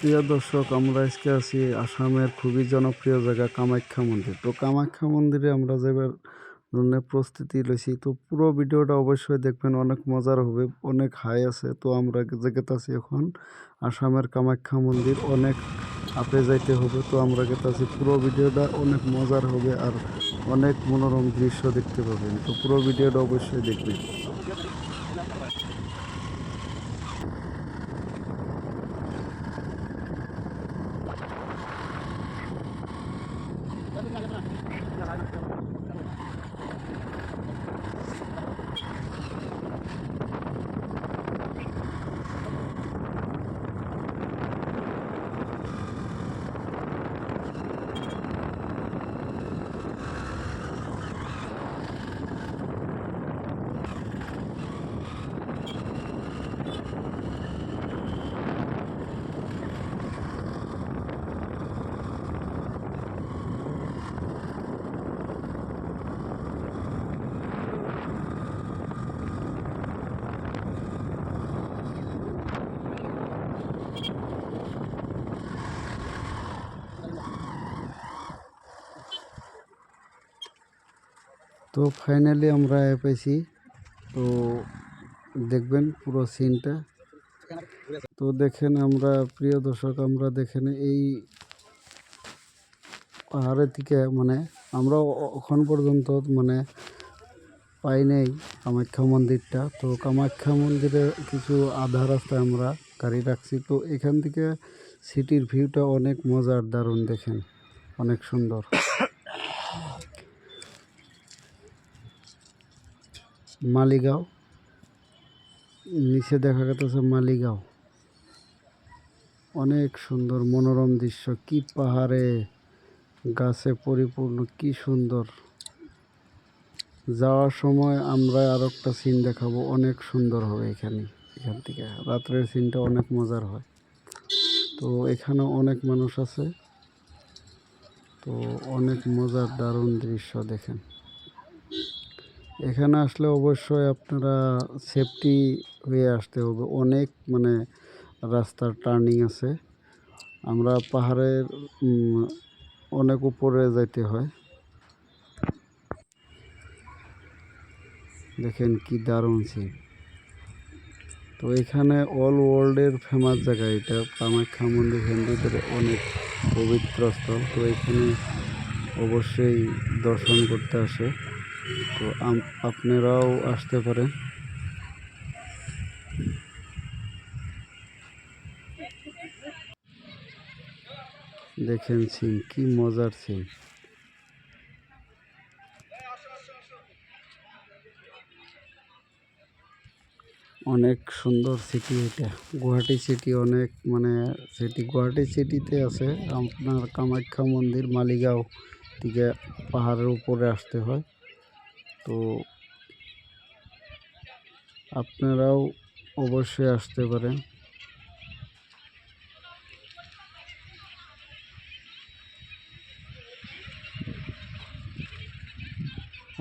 প্রিয় দর্শক, আমরা আজকে আছি আসামের খুবই জনপ্রিয় জায়গা কামাখ্যা মন্দির। তো কামাখ্যা মন্দিরে আমরা যাবার জন্য প্রস্তুতি লইছি। তো পুরো ভিডিওটা অবশ্যই দেখবেন, অনেক মজার হবে, অনেক হাই আছে। তো আমরা যেতেছি এখন আসামের কামাখ্যা মন্দির, অনেক আপে যাইতে হবে। তো আমরা গেতেছি, পুরো ভিডিওটা অনেক মজার হবে আর অনেক মনোরম দৃশ্য দেখতে পাবেন। তো পুরো ভিডিওটা অবশ্যই দেখবেন। তো ফাইনালি আমরা পেয়েছি। তো দেখবেন পুরো সিনটা। তো দেখেন, আমরা প্রিয় দর্শক, আমরা দেখেন এই পাহাড়ের থেকে আমরা এখন পর্যন্ত পাই নাই কামাখ্যা মন্দিরটা। তো কামাখ্যা মন্দিরে কিছু আধা রাস্তায় আমরা গাড়ি রাখছি। তো এখান থেকে সিটির ভিউটা অনেক মজার, দারুণ, দেখেন অনেক সুন্দর। মালিগাঁও, নিচে দেখা গেছে মালিগাঁও, অনেক সুন্দর মনোরম দৃশ্য। কি পাহাড়ে গাছে পরিপূর্ণ, কি সুন্দর। যাওয়ার সময় আমরা আর একটা সিন দেখাবো, অনেক সুন্দর হবে এখান থেকে রাত্রের সিনটা অনেক মজার হয়। তো এখানে অনেক মানুষ আছে। তো অনেক মজার, দারুণ দৃশ্য দেখেন। এখানে আসলে অবশ্যই আপনারা সেফটি হয়ে আসতে হবে। অনেক রাস্তার টার্নিং আছে। আমরা পাহাড়ের অনেক উপরে যাইতে হয়। দেখেন কি দারুণ সিন। তো এখানে অল ওয়ার্ল্ডের ফেমাস জায়গা এটা, কামাখ্যা মন্দির হিন্দুদের অনেক পবিত্র স্থল। তো এখানে অবশ্যই দর্শন করতে আসে। তো আপনারাও আসতে পারেন। দেখেন সিন, কি মজার সিন। অনেক সুন্দর সিটি এটা, গুয়াহাটি সিটি। অনেক সিটি গুয়াহাটি সিটিতে আছে আপনার কামাখ্যা মন্দির। মালিগাঁও থেকে পাহাড়ের উপরে আসতে হয়। তো আপনারাও অবশ্যই আসতে পারেন।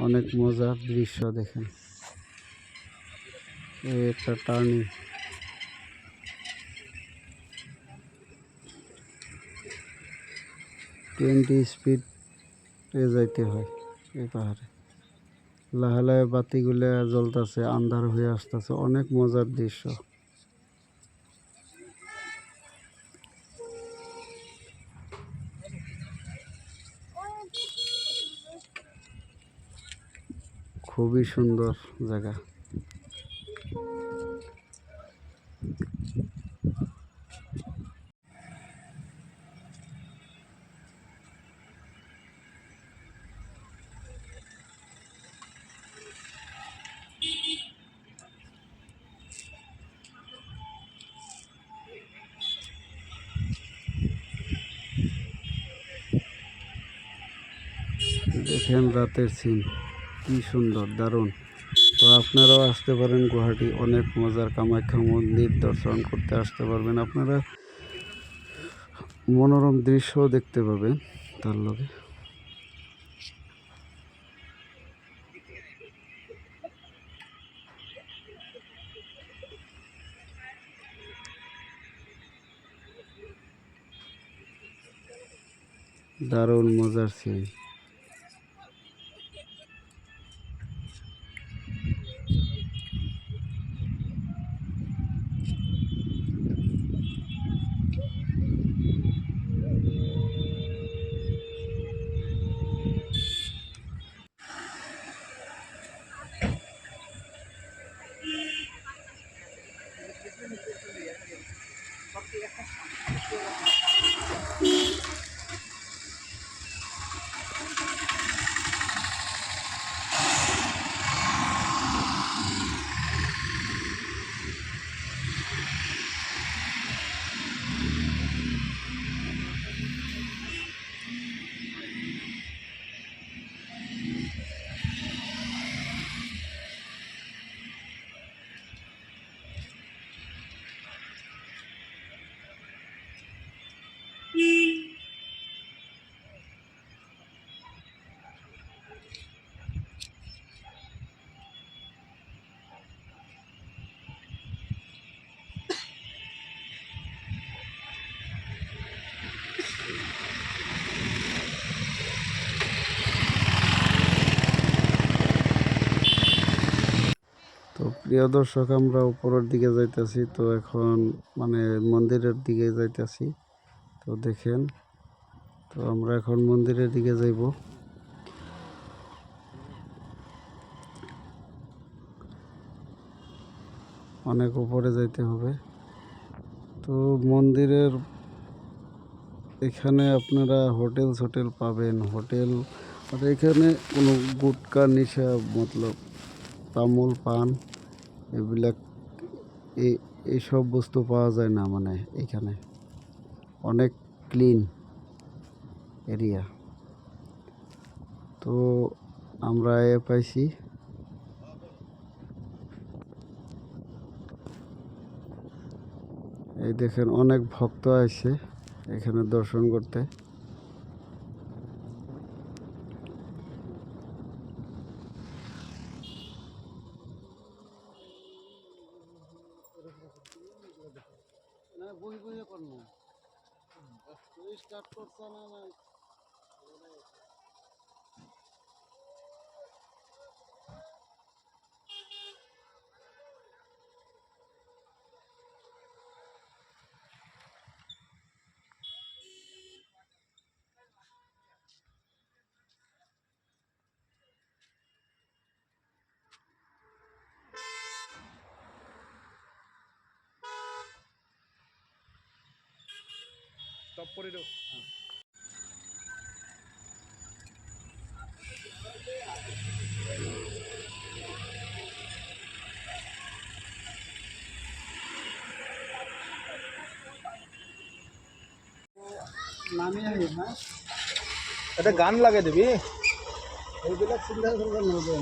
অনেক মজার দৃশ্য দেখেন। এই একটা টার্নিং, 20 স্পিড যাইতে হয় এই পাহাড়ে। লাহে লাহে বাতিগুলো জ্বলতেছে, আন্ধার হয়ে আসতেছে, অনেক মজার দৃশ্য। খুবই সুন্দর জায়গা। দেখেন রাতের সিন, কি সুন্দর, দারুণ। তো আপনারাও আসতে পারেন গুয়াহাটি, অনেক মজার কামাখ্যা মন্দির দর্শন করতে আসতে পারবেন। আপনারা মনোরম দৃশ্য দেখতে পাবেন তার লগে। দারুণ মজার সিন। তো প্রিয় দর্শক, আমরা উপরের দিকে যাইতেছি। তো এখন মানে মন্দিরের দিকে যাইতেছি। তো দেখেন, তো আমরা এখন মন্দিরের দিকে যাইব। অনেক উপরে যাইতে হবে। তো মন্দিরের এখানে আপনারা হোটেল পাবেন। হোটেল আর এখানে কোনো গুটকা নেশা মতলব তামুল পান এবিলাক এইসব বস্তু পাওয়া যায় না। মানে এখানে অনেক ক্লিন এরিয়া। তো আমরা পাইছি, এই দেখেন অনেক ভক্ত আসছে এখানে দর্শন করতে। টপ করে দাও। এটা গান লাগে দিবি, এইবিলাক চিন্তা কৰিব নালাগে।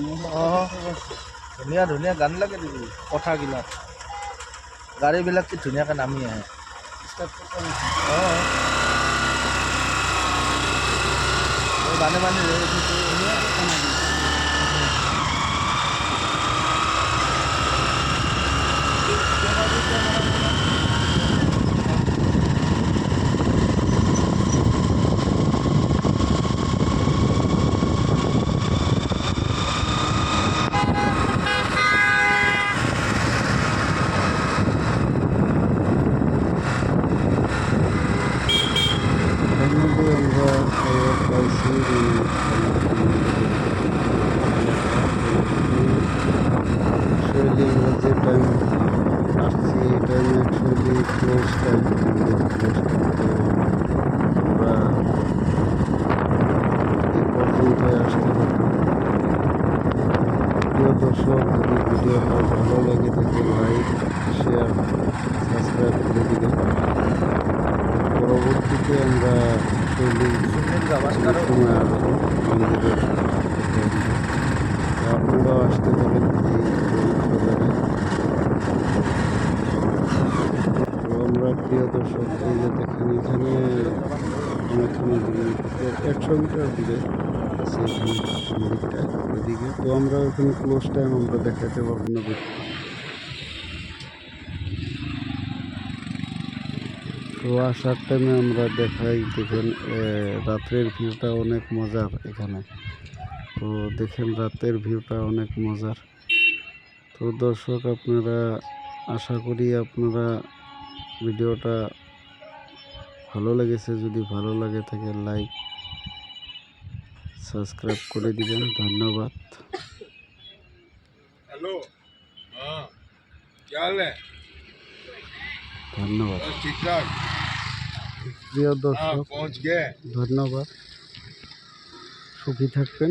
ধুনীয়া ধুনীয়া গান লাগে দিবি। কথাবিলাক গাড়ীবিলাক কি ধুনীয়াকৈ নামি আহে। গানে মানে যে টাইম আসছি এই টাইম অ্যাকচুয়ালি ক্লোজ টাইম, আমরা এই পর্যন্ত আসতে পারি। প্রিয় দর্শক, যদি ভিডিওটা ভালো লেগে থাকে লাইক শেয়ার সাবস্ক্রাইব করে দিবেন। পরবর্তীতে আমরা সময় আসবো মন্দিরের, আপনারাও আসতে পারেন এই পবিত্র জায়গায়। তো আমরা প্রিয় দর্শক, এই যে দেখেন এখানে অনেকখানি 100 মিটার দূরে আছে এখানে মন্দিরটা ওইদিকে। তো আমরা ওখানে ক্লোজ টাইম আমরা দেখাতে পারবো না। তো তো আসার টাইমে আমরা দেখাই, দেখেন রাত্রের ভিউটা অনেক মজার এখানে। তো দেখেন রাতের ভিউটা অনেক মজার। তো দর্শক, আপনারা আশা করি আপনারা ভিডিওটা ভালো লেগেছে। যদি ভালো লাগে থাকে লাইক সাবস্ক্রাইব করে দিবেন। ধন্যবাদ। हेलो हाँ क्या हाल है ধন্যবাদ बस ठीक ठाक প্রিয় हाँ দর্শক, पहुँच गए ধন্যবাদ। সুখী থাকবেন।